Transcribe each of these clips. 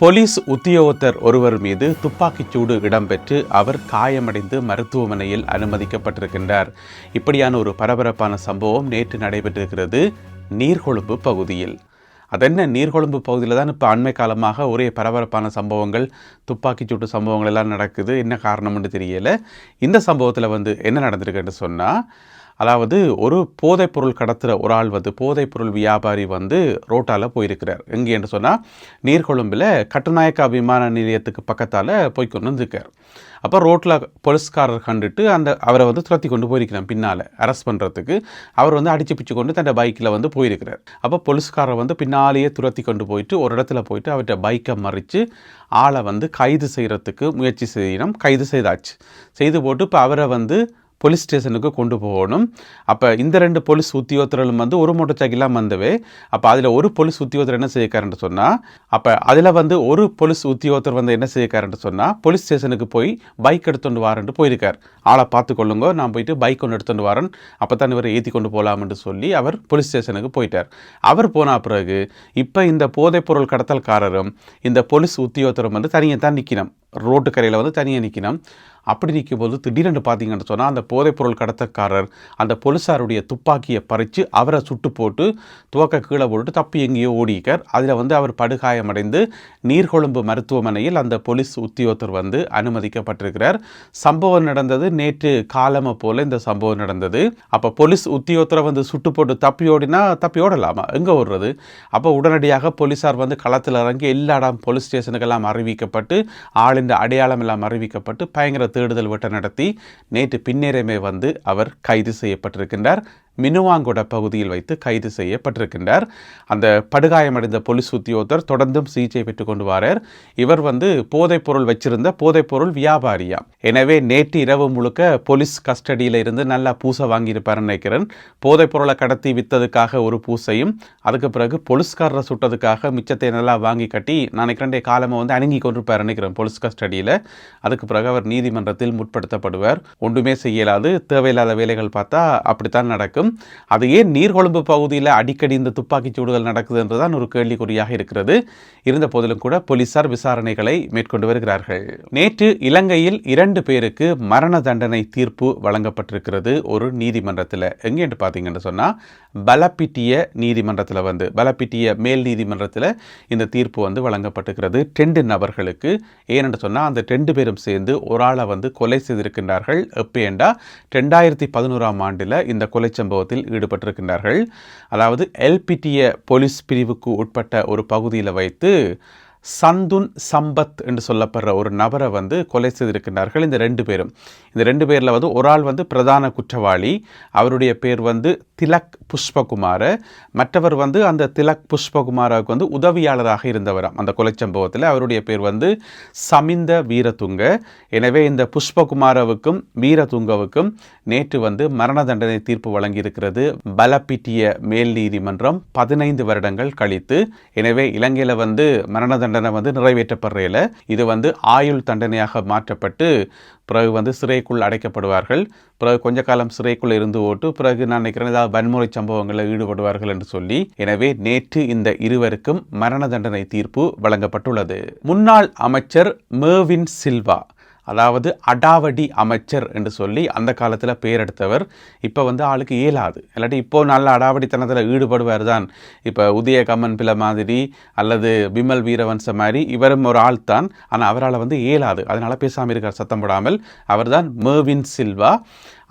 Police உத்தியோகத்தர் ஒருவர் மீது துப்பாக்கிச்சூடு இடம்பெற்று அவர் காயமடைந்து மருத்துவமனையில் அனுமதிக்கப்பட்டிருக்கின்றார். இப்படியான ஒரு பரபரப்பான சம்பவம் நேற்று நடைபெற்றிருக்கிறது நீர்கொழும்பு பகுதியில். அதென்ன, நீர்கொழும்பு பகுதியில் தான் இப்போ அண்மை காலமாக ஒரே பரபரப்பான சம்பவங்கள், துப்பாக்கிச்சூட்டு சம்பவங்கள் எல்லாம் நடக்குது. என்ன காரணம்னு தெரியலை. இந்த சம்பவத்தில் என்ன நடந்திருக்குன்னு சொன்னால், அதாவது ஒரு போதைப்பொருள் கடத்துகிற ஒரு ஆள் போதைப்பொருள் வியாபாரி ரோட்டால் போயிருக்கிறார். எங்கேன்னு சொன்னால் நீர்கொழும்பில் கட்டுநாயக்கா விமான நிலையத்துக்கு பக்கத்தால் போய்க்கொண்டு வந்துருக்கார். அப்போ ரோட்டில் போலீஸ்காரர் கண்டுட்டு அவரை துரத்தி கொண்டு போயிருக்கிறார். பின்னால் அரெஸ்ட் பண்ணுறதுக்கு அவர் அடிச்சு பிச்சு கொண்டு தன் பைக்கில் போயிருக்கிறார். அப்போ போலீஸ்காரர் பின்னாலேயே துரத்தி கொண்டு போயிட்டு ஒரு இடத்துல போயிட்டு அவர்கிட்ட பைக்கை மறித்து ஆளை கைது செய்கிறதுக்கு முயற்சி செய்யணும். கைது செய்தாச்சு. செய்து போட்டு இப்போ அவரை போலீஸ் ஸ்டேஷனுக்கு கொண்டு போகணும். அப்போ இந்த 2 போலீஸ் உத்தியோகத்தர்களும் ஒரு மோட்டர் சைக்கிளாக வந்தவே. அப்போ அதில் ஒரு போலீஸ் உத்தியோகத்தர் என்ன செய்யக்காருன்னு சொன்னால், அப்போ அதில் ஒரு போலீஸ் உத்தியோகத்தர் என்ன செய்யக்காருன்னு சொன்னால், போலீஸ் ஸ்டேஷனுக்கு போய் பைக் எடுத்துகிட்டு வாரன்ட்டு போயிருக்கார். ஆளை பார்த்து கொள்ளுங்க, நான் போயிட்டு பைக் ஒன்று எடுத்துகிட்டு வரேன், அப்போ தான் இவரை ஏற்றி கொண்டு போகலாம்னு சொல்லி அவர் போலீஸ் ஸ்டேஷனுக்கு போயிட்டார். அவர் போன பிறகு இப்போ இந்த போதைப்பொருள் கடத்தல்காரரும் இந்த போலீஸ் உத்தியோகத்தரும் தனியாக தான் நிற்கணும். ரோட்டு கரையில் தனியாக நிற்கணும். அப்படி நிற்கும்போது திடீரென்று பார்த்தீங்கன்னு சொன்னால், அந்த போதைப்பொருள் கடத்தக்காரர் அந்த போலீஸாருடைய துப்பாக்கியை பறித்து அவரை சுட்டு போட்டு துவக்க கீழே போட்டு தப்பி எங்கேயோ ஓடிக்கார். அதில் அவர் படுகாயமடைந்து நீர்கொழும்பு மருத்துவமனையில் அந்த போலீஸ் உத்தியோகத்தர் அனுமதிக்கப்பட்டிருக்கிறார். சம்பவம் நடந்தது நேற்று காலமை போல் இந்த சம்பவம் நடந்தது. அப்போ போலீஸ் உத்தியோகத்தரை சுட்டு போட்டு தப்பி ஓடலாமா, எங்கே ஓடுறது? அப்போ உடனடியாக போலீஸார் களத்தில் இறங்கி எல்லா இடம் போலீஸ் ஸ்டேஷனுக்கெல்லாம் அறிவிக்கப்பட்டு ஆளின் அடையாளம் எல்லாம் அறிவிக்கப்பட்டு பயங்கர தேடுதல் வேட்டை நடத்தி நேற்று பின்னேரமே அவர் கைது செய்யப்பட்டிருக்கின்றார். மினுவாங்கொட பகுதியில் வைத்து கைது செய்யப்பட்டிருக்கின்றார். அந்த படுகாயமடைந்த போலீஸ் உத்தியோகத்தர் தொடர்ந்தும் சிகிச்சை பெற்றுக் கொண்டு வரார். இவர் போதைப்பொருள் வச்சிருந்த போதைப்பொருள் வியாபாரியா. எனவே நேற்று இரவு முழுக்க போலீஸ் கஸ்டடியில் இருந்து நல்லா பூசை வாங்கியிருப்பார் நினைக்கிறேன். போதைப்பொருளை கடத்தி விற்றதுக்காக ஒரு பூசையும், அதுக்கு பிறகு போலீஸ்காரரை சுட்டதுக்காக மிச்சத்தை நல்லா வாங்கி கட்டி நான் நினைக்கிறேன் காலமாக அணுங்கி கொண்டிருப்பார் நினைக்கிறேன் போலீஸ் கஸ்டடியில். அதுக்கு பிறகு அவர் நீதிமன்றத்தில் முற்படுத்தப்படுவார். ஒன்றுமே செய்யலாது, தேவையில்லாத வேலைகள் பார்த்தா அப்படித்தான் நடக்கும். அது ஏன் நீர்கொழும்பு பகுதியில் அடிக்கடி இந்த துப்பாக்கி சூடுகள் நடக்குது என்றுதான் ஒரு கேள்விக்குறியாக இருக்கிறது. இருந்த போதிலும் கூட போலீசார் விசாரணைகளை மேற்கொண்டு வருகிறார்கள். நேற்று இலங்கையில் 2 பேருக்கு மரண தண்டனை தீர்ப்பு வழங்கப்பட்டிருக்கிறது ஒரு நீதிமன்றத்தில். எங்கே என்று பார்த்தீங்கன்னு சொன்னால், பலப்பிட்டிய நீதிமன்றத்தில் பலப்பிட்டிய மேல் நீதிமன்றத்தில் இந்த தீர்ப்பு வழங்கப்பட்டிருக்கிறது 2 நபர்களுக்கு. ஏனென்று சொன்னால், அந்த 2 பேரும் சேர்ந்து ஒரு ஆளை கொலை செய்திருக்கின்றார்கள். எப்பேண்டா 2011ஆம் ஆண்டில் இந்த கொலை சம்பவத்தில் ஈடுபட்டிருக்கின்றார்கள். அதாவது எல்பிட்டிய போலீஸ் பிரிவுக்கு உட்பட்ட ஒரு பகுதியில் வைத்து சந்துன் சம்பத் என்று சொல்லப்படுற ஒரு நபரை கொலை செய்திருக்கின்றார்கள். இந்த 2 பேரும். இந்த 2 பேரில் ஒரு ஆள் பிரதான குற்றவாளி. அவருடைய பேர் திலக் புஷ்பகுமார. மற்றவர் அந்த திலக் புஷ்பகுமாருக்கு உதவியாளராக இருந்தவராம் அந்த கொலை சம்பவத்தில். அவருடைய பேர் சமிந்த வீரதுங்க. எனவே இந்த புஷ்பகுமாரவுக்கும் வீரதுங்கவுக்கும் நேற்று மரண தண்டனை தீர்ப்பு வழங்கியிருக்கிறது பலப்பிட்டிய மேல் நீதிமன்றம் 15 வருடங்கள் கழித்து. எனவே இலங்கையில் மரண தண்டனை நிறைவேற்றப்படுறையில் இது ஆயுள் தண்டனையாக மாற்றப்பட்டு பிறகு சிறைக்குள் அடைக்கப்படுவார்கள். பிறகு கொஞ்ச காலம் சிறைக்குள் இருந்து ஓட்டு பிறகு நான் நினைக்கிறேன் ஏதாவது வன்முறை சம்பவங்களில் ஈடுபடுவார்கள் என்று சொல்லி. எனவே நேற்று இந்த இருவருக்கும் மரண தண்டனை தீர்ப்பு வழங்கப்பட்டுள்ளது. முன்னாள் அமைச்சர் மேர்வின் சில்வா, அதாவது அடாவடி அமைச்சர் என்று சொல்லி அந்த காலத்தில் பெயர் எடுத்தவர், இப்போ ஆளுக்கு இயலாது. இல்லாட்டி இப்போ நல்ல அடாவடித்தனத்தில் ஈடுபடுவார் தான். இப்போ உதய கம்மன் பிள்ளை மாதிரி அல்லது பிமல் வீரவன்ச மாதிரி இவரும் ஒரு ஆள் தான். ஆனால் அவரால் இயலாது. அதனால் பேசாமல் இருக்கார், சத்தம் போடாமல். அவர் தான் மேர்வின் சில்வா.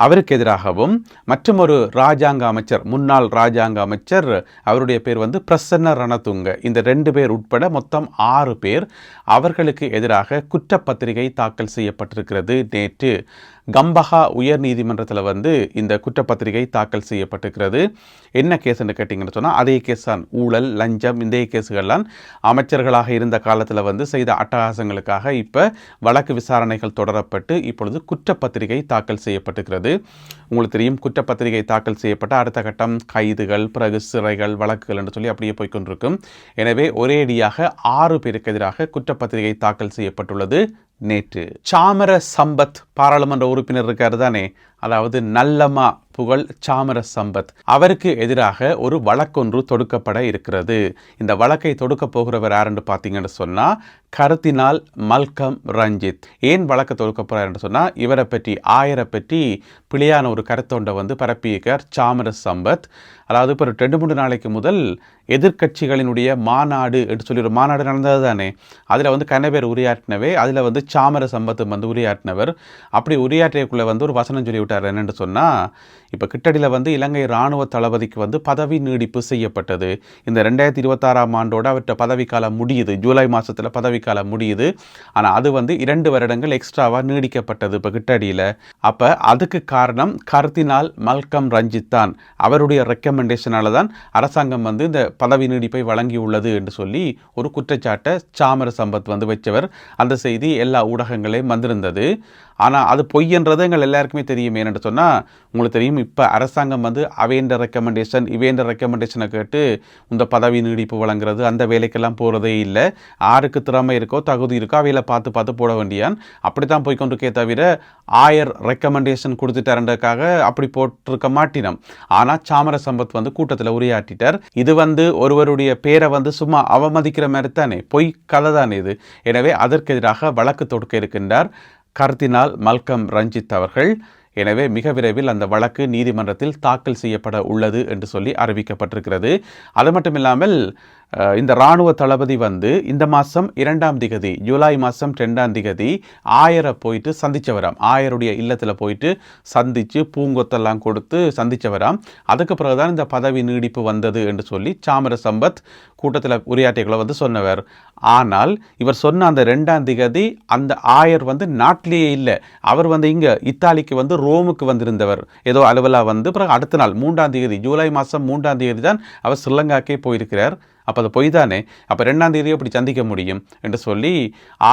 அவருக்கு எதிராகவும் மற்றும் ஒரு ராஜாங்க அமைச்சர், முன்னாள் ராஜாங்க அமைச்சர், அவருடைய பேர் பிரசன்ன ரணதுங்க. இந்த 2 பேர் உட்பட மொத்தம் 6 பேர். அவர்களுக்கு எதிராக குற்றப்பத்திரிகை தாக்கல் செய்யப்பட்டிருக்கிறது. நேற்று கம்பஹா உயர் நீதிமன்றத்தில் இந்த குற்றப்பத்திரிகை தாக்கல் செய்யப்பட்டிருக்கிறது. என்ன கேஸ்ன்னு கேட்டிங்கன்னு சொன்னால், அதே கேஸ் தான். ஊழல், லஞ்சம், இந்த கேஸுகள்லாம் அமைச்சர்களாக இருந்த காலத்தில் செய்த அட்டகாசங்களுக்காக இப்போ வழக்கு விசாரணைகள் தொடரப்பட்டு இப்பொழுது குற்றப்பத்திரிகை தாக்கல் செய்யப்பட்டிருக்கிறது. உங்களுக்கு தெரியும், குற்றப்பத்திரிகை தாக்கல் செய்யப்பட்ட அடுத்த கட்டம் கைதுகள், பிறகு சிறைகள், வழக்குகள் என்று சொல்லி அப்படியே போய்கொண்டிருக்கும். எனவே ஒரேடியாக 6 பேருக்கு எதிராக குற்றப்பத்திரிகை தாக்கல் செய்யப்பட்டுள்ளது. நேற்று சாமர சம்பத் பாராளுமன்ற உறுப்பினர் இருக்காரு தானே, அதாவது நல்லமா புகழ் சாமர சம்பத் அவருக்கு எதிராக ஒரு வழக்கொன்று தொடுக்கப்பட இருக்கிறது. இந்த வழக்கை தொடுக்க போகிறவர் யாருன்னு பார்த்தீங்கன்னு சொன்னா கர்தினால் மல்கம் ரஞ்சித். ஏன் வழக்கு தொடுக்க போறாருன்னு சொன்னா இவரை பற்றி ஆயரை பற்றி பிழையான ஒரு கருத்தொண்டை பரப்பியிருக்கார் சாமர சம்பத். அதாவது இப்போ 2-3 நாளைக்கு முதல் எதிர்கட்சிகளினுடைய மாநாடு என்று சொல்லி ஒரு மாநாடு நடந்தது தானே, அதில் கனவேர் உரையாற்றினவே, அதில் சாமர சம்பத்து உரையாற்றினவர். அப்படி உரையாற்றியக்குள்ளே ஒரு வசனம் சொல்லி விட்டார். என்னென்னு சொன்னால், இப்போ கிட்டடியில் இலங்கை இராணுவ தளபதிக்கு பதவி நீடிப்பு செய்யப்பட்டது. இந்த 2026ஆம் ஆண்டோட அவர்கிட்ட பதவிக்காலம் முடியுது, ஜூலை மாதத்தில் பதவிக்காலம் முடியுது. ஆனால் அது 2 வருடங்கள் எக்ஸ்ட்ராவாக நீடிக்கப்பட்டது இப்போ கிட்டடியில். அப்போ அதுக்கு காரணம் கர்தினால் மல்கம் ரஞ்சித் தான். அவருடைய ரெக்கமெண்டேஷனால தான் அரசாங்கம் இந்த பதவி நீடிப்பை வழங்கியுள்ளது என்று சொல்லி ஒரு குற்றச்சாட்டை சாமர சம்பத் வச்சவர். அந்த செய்தி எல்லா ஊடகங்களையும் வந்திருந்தது. ஆனால் அது பொய்யன்றது எங்கள் எல்லாருக்குமே தெரியும். ஏன்னு சொன்னால் உங்களுக்கு தெரியும், இப்போ அரசாங்கம் அவேண்ட ரெக்கமெண்டேஷன் இவேண்ட ரெக்கமெண்டேஷனை கேட்டு இந்த பதவி நீடிப்பு வழங்குறது அந்த வேலைக்கெல்லாம் போகிறதே இல்லை. யாருக்கு திறமை இருக்கோ தகுதி இருக்கோ அவையில் பார்த்து போட வேண்டியான். அப்படி தான் போய்கொண்டிருக்கே தவிர ஆயர் ரெக்கமெண்டேஷன் கொடுத்துட்டாருன்றதுக்காக அப்படி போட்டிருக்க மாட்டினோம். ஆனால் சாமர சம்பத் கூட்டத்தில் உரையாற்றிட்டார். இது ஒருவருடைய பேரை சும்மா அவமதிக்கிற மாதிரி தானே, பொய் கதை தானே இது. எனவே அதற்கு எதிராக வழக்கு தொடுக்க இருக்கின்றார் கர்தினால் மல்கம் ரஞ்சித் அவர்கள். எனவே மிக விரைவில் அந்த வழக்கு நீதிமன்றத்தில் தாக்கல் செய்யப்பட உள்ளது என்று சொல்லி அறிவிக்கப்பட்டிருக்கிறது. அது மட்டும் இல்லாமல் இந்த இராணுவ தளபதி இந்த மாதம் 2ஆம் திகதி, ஜூலை மாதம் 2ஆம் திகதி ஆயரை போயிட்டு சந்திச்சவராம். ஆயருடைய இல்லத்தில் போயிட்டு சந்தித்து பூங்கொத்தெல்லாம் கொடுத்து சந்திச்சவராம். அதுக்கு பிறகுதான் இந்த பதவி நீடிப்பு வந்தது என்று சொல்லி சாமர சம்பத் கூட்டத்தில் உரையாற்றிகளை சொன்னவர். ஆனால் இவர் சொன்ன அந்த 2ஆம் திகதி அந்த ஆயர் நாட்டிலேயே இல்லை. அவர் இங்கே இத்தாலிக்கு ரோமுக்கு வந்திருந்தவர். ஏதோ அலுவலாக பிறகு அடுத்த நாள் 3ஆம் திகதி, ஜூலை மாதம் 3ஆம் திகதி தான் அவர் ஸ்ரீலங்காக்கே போயிருக்கிறார். அப்போ அது பொய் தானே. அப்போ 2ஆம் தேதியை அப்படி சந்திக்க முடியும் என்று சொல்லி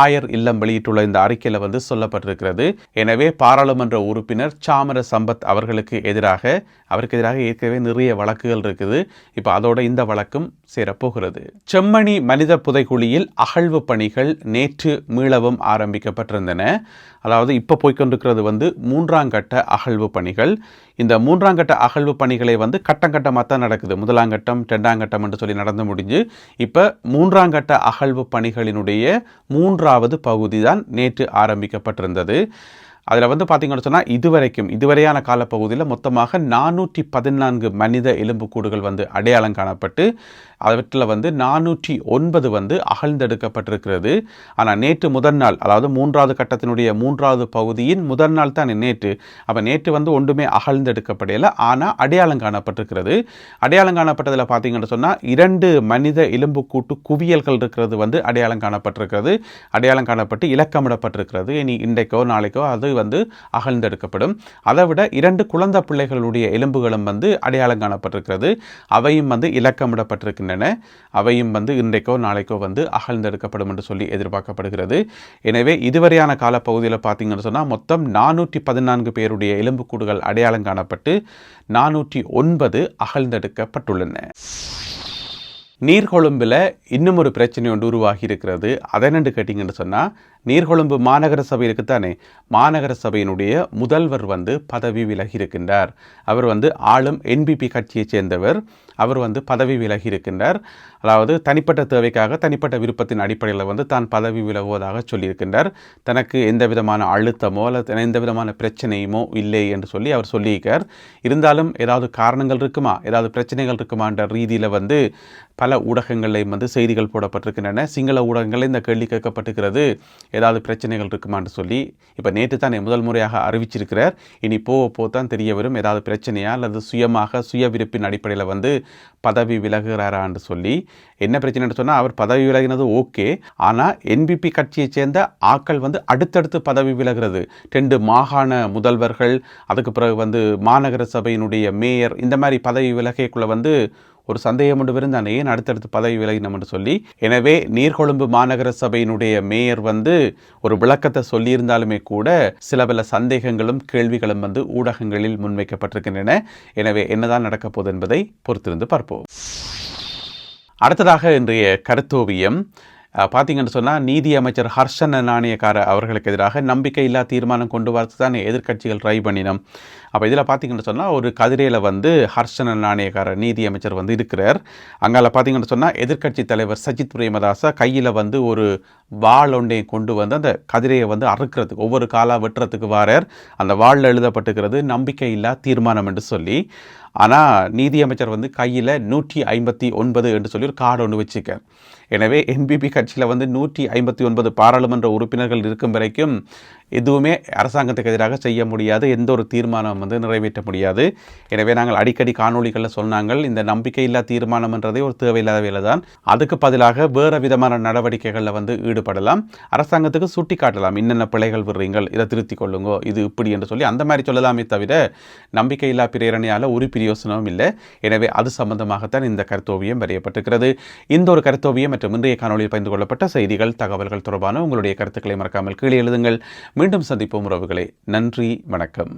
ஆயர் இல்லம் வெளியிட்டுள்ள இந்த அறிக்கையில் சொல்லப்பட்டிருக்கிறது. எனவே பாராளுமன்ற உறுப்பினர் சாமர சம்பத் அவருக்கு எதிராக ஏற்கனவே நிறைய வழக்குகள் இருக்குது. இப்போ அதோட இந்த வழக்கும் சேரப்போகிறது. செம்மணி மனித புதைக்குழியில் அகழ்வு பணிகள் நேற்று மீளவும் ஆரம்பிக்கப்பட்டிருந்தன. அதாவது இப்போ போய்கொண்டிருக்கிறது 3ஆம் கட்ட அகழ்வு பணிகள். இந்த 3ஆம் கட்ட அகழ்வு பணிகளை கட்டம் கட்டமாக தான் நடக்குது. 1ஆம் கட்டம் 2ஆம் கட்டம் என்று சொல்லி நடந்து முடிஞ்சு இப்போ 3ஆம் கட்ட அகழ்வு பணிகளினுடைய 3வது பகுதி தான் நேற்று ஆரம்பிக்கப்பட்டிருந்தது. அதில் பார்த்தீங்கன்னு சொன்னால் இதுவரையான காலப்பகுதியில் மொத்தமாக 414 மனித எலும்புக்கூடுகள் அடையாளம் காணப்பட்டு அவற்றில் 409 அகழ்ந்தெடுக்கப்பட்டிருக்கிறது. ஆனால் நேற்று முதல் நாள், அதாவது 3வது கட்டத்தினுடைய 3வது பகுதியின் முதல் நாள் தான் நேற்று. அப்போ நேற்று ஒன்றுமே அகழ்ந்தெடுக்கப்படையில, ஆனால் அடையாளம் காணப்பட்டிருக்கிறது. அடையாளம் காணப்பட்டதில் பார்த்தீங்கன்னு சொன்னால் 2 மனித எலும்புக்கூட்டு குவியல்கள் இருக்கிறது அடையாளம் காணப்பட்டிருக்கிறது. அடையாளம் காணப்பட்டு இலக்கமிடப்பட்டிருக்கிறது. இனி இன்றைக்கோ நாளைக்கோ அது அகழ்ந்தெடுக்கப்படும். அதை விட 2 குழந்தை பிள்ளைகளுடைய எலும்புகளும் அடையாளம் காணப்பட்டிருக்கிறது. அவையும் இலக்கமிடப்பட்டிருக்கின்றன. அவையும் இன்றைக்கோ நாளைக்கோ அகழ்ந்தெடுக்கப்படும் என்று சொல்லி எதிர்பார்க்கப்படுகிறது. எனவே இதுவரையான காலப்பகுதியில் பார்த்தீங்கன்னு சொன்னால் மொத்தம் 414 பேருடைய எலும்புக்கூடுகள் அடையாளம் காணப்பட்டு 409 அகழ்ந்தெடுக்கப்பட்டுள்ளன. நீர்கொழும்பில் இன்னும் ஒரு பிரச்சனை ஒன்று உருவாகி இருக்கிறது. அதை என்னென்று கேட்டிங்கன்னு சொன்னால், நீர்கொழும்பு மாநகர சபை இருக்குத்தானே, மாநகர சபையினுடைய முதல்வர் பதவி விலகி இருக்கின்றார். அவர் ஆளும் என்பிபி கட்சியைச் சேர்ந்தவர். அவர் பதவி விலகி இருக்கின்றார். அதாவது தனிப்பட்ட தேவைக்காக தனிப்பட்ட விருப்பத்தின் அடிப்படையில் தான் பதவி விலகுவதாக சொல்லியிருக்கின்றார். தனக்கு எந்த விதமான அழுத்தமோ அல்லது எந்த விதமான பிரச்சனையுமோ இல்லை என்று சொல்லி அவர் சொல்லியிருக்கார். இருந்தாலும் ஏதாவது காரணங்கள் இருக்குமா, ஏதாவது பிரச்சனைகள் இருக்குமான்ற ரீதியில் பல ஊடகங்களையும் செய்திகள் போடப்பட்டிருக்கின்றன. சிங்கள ஊடகங்களில் இந்த கேள்வி கேட்கப்பட்டிருக்கிறது, ஏதாவது பிரச்சனைகள் இருக்குமான்னு சொல்லி. இப்போ நேற்று தான் முதல் முறையாக அறிவிச்சிருக்கிறார். இனி போக தான் தெரிய வரும் ஏதாவது பிரச்சனையா அல்லது சுய விருப்பின் அடிப்படையில் பதவி விலகுகிறாரான்னு சொல்லி. என்ன பிரச்சனைன்னு சொன்னால், அவர் பதவி விலகினது ஓகே, ஆனால் என்பிபி கட்சியைச் சேர்ந்த ஆக்கள் அடுத்தடுத்து பதவி விலகிறது. 2 மாகாண முதல்வர்கள், அதுக்கு பிறகு மாநகர சபையினுடைய மேயர், இந்த மாதிரி பதவி விலகைக்குள்ள ஒரு சந்தேகம் ஒன்று இருந்தானே, ஏன் அடுத்தடுத்து பதவி விலகினோம் என்று சொல்லி. எனவே நீர்கொழும்பு மாநகர சபையினுடைய மேயர் ஒரு விளக்கத்தை சொல்லியிருந்தாலுமே கூட சில பல சந்தேகங்களும் கேள்விகளும் ஊடகங்களில் முன்வைக்கப்பட்டிருக்கின்றன. எனவே என்னதான் நடக்கப் போகுது என்பதை பொறுத்திருந்து பார்ப்போம். அடுத்ததாக இன்றைய கருத்தோவியம். பார்த்தீங்கன்னு சொன்னால் நீதி அமைச்சர் ஹர்ஷன நாணயக்கார அவர்களுக்கு எதிராக நம்பிக்கையில்லா தீர்மானம் கொண்டு வரது தான் எதிர்க்கட்சிகள் ட்ரை பண்ணினோம். அப்போ இதில் பார்த்தீங்கன்னு சொன்னால் ஒரு கதிரையில் வந்து ஹர்ஷன நாணயக்கார நீதி அமைச்சர் வந்து இருக்கிறார். அங்கால பார்த்தீங்கன்னு சொன்னால் எதிர்க்கட்சி தலைவர் சஜித் பிரேமதாசா கையில் வந்து ஒரு வாள் ஒன்றையும் கொண்டு வந்து அந்த கதிரையை வந்து அறுக்கிறதுக்கு ஒவ்வொரு காலாக வெட்டுறதுக்கு வாரார். அந்த வாளில் எழுதப்பட்டுக்கிறது நம்பிக்கையில்லா தீர்மானம் என்று சொல்லி. ஆனால் நீதியமைச்சர் வந்து கையில் 159 என்று சொல்லி ஒரு கார்டு ஒன்று வச்சுக்கார். எனவே என்பிபி கட்சியில் வந்து 159 பாராளுமன்ற உறுப்பினர்கள் இருக்கும் வரைக்கும் எதுவுமே அரசாங்கத்துக்கு எதிராக செய்ய முடியாது, எந்த ஒரு தீர்மானம் வந்து நிறைவேற்ற முடியாது. எனவே நாங்கள் அடிக்கடி காணொலிகளில் சொன்னாங்கள், இந்த நம்பிக்கையில்லா தீர்மானம்ன்றதே ஒரு தேவையில்லாத வேலை தான். அதுக்கு பதிலாக வேறு விதமான நடவடிக்கைகளில் வந்து ஈடுபடலாம், அரசாங்கத்துக்கு சுட்டி காட்டலாம், என்னென்ன பிழைகள் விடுறீங்கள், இதை திருத்திக் கொள்ளுங்கோ, இது இப்படி என்று சொல்லி அந்த மாதிரி சொல்லலாமே தவிர நம்பிக்கையில்லா பிரேரணையால் ஒரு பிரயோசனமும் இல்லை. எனவே அது சம்பந்தமாகத்தான் இந்த கருத்தோவியம் வரையப்பட்டிருக்கிறது. இந்த ஒரு கருத்தோவியம் மற்றும் இன்றைய காணொலியில் பகிர்ந்து கொள்ளப்பட்ட செய்திகள், தகவல்கள் தொடர்பான உங்களுடைய கருத்துக்களை மறக்காமல் கீழே எழுதுங்கள். மீண்டும் சந்திப்போம் உறவுகளே. நன்றி, வணக்கம்.